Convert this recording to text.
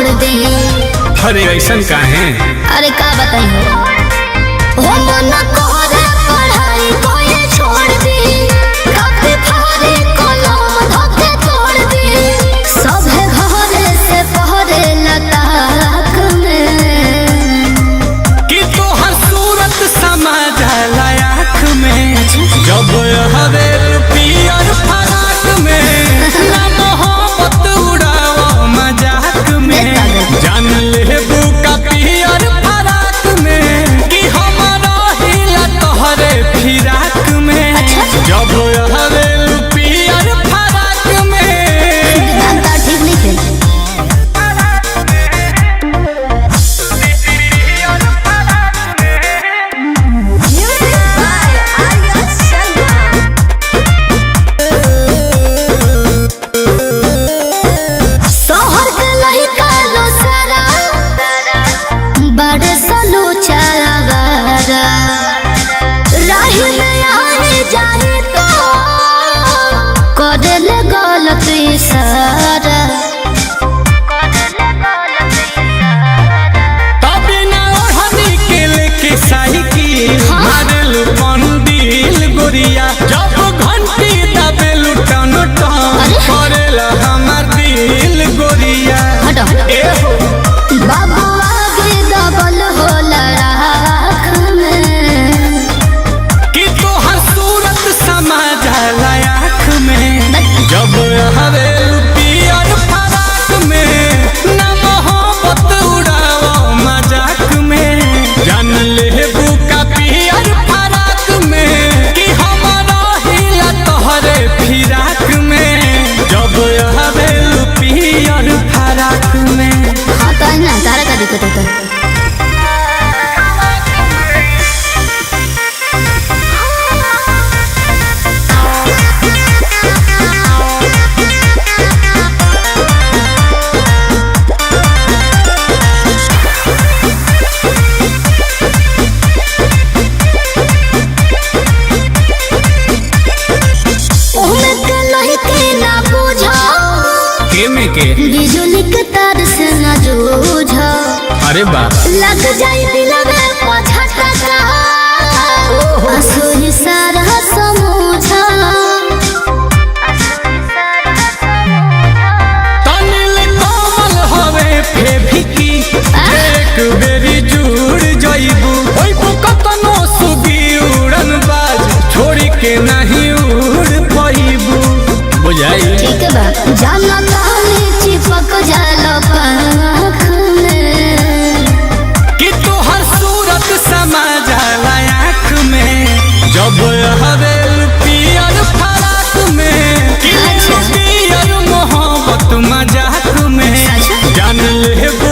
छोड़ दे। अरे ऐसा काहे? अरे का बताई हो मन करे पढ़ाई कोई छोड़ दे, कभी फारे कलम धके तोड़ दे, सभे घरे से पहरे लताक में कि तोहर सूरत समा जाला आँख में, जब हवे पियर फराक में, ना मोहब्बत उड़ावा मजाक में, जान लेबू का पियर फराक में, कि हमारा हिला तोहरे फिराक में, जब हवे पियर फराक में। दांता ठीक नहीं थे। शहर के लड़का लो सारा बड़े सलू चावारा, राही में आए जाए तो करे ले गलत इशारा। तबे ना ओढ़नी के लेके साइकिल मारेलू पंडिल गोरिया, जब घंटी दबेलू टन टन करेला हमार दिल गोरिया। हटो ए हो बाबू आगे दबल होला राख में, कि तोहर सूरत समा जाला आँख में, जब हवे पियर फराक में, ना मोहब्बत उड़ावा मजाक में, जान लेबू का पियर फराक में, कि हमारा हिला तोहरे फिराक में, जब हवे पियर फराक में। हाँ तो है ना, तारा का दिक्कत होता है। ओमे के लड़के ना बुझो, के में के? बिजली के तार से न जूझो, अरे बाप लग जाई दिलवे पछटका, असुरी सारा समझो। तनिल कोमल हवे फेभिकी, एक बेरी जुड़ जइबू, होइबू कतनो सुगी उड़न बाज, छोड़ी के नहीं उड़ पाइबू। बुझाई ठीक बा जाना काली चिपक जाला पंख में, कि तोहर सूरत समा जाला आँख में, जब हवे पियर फराक में, कि पियर मोहब्बत मजाक में, जान लेबू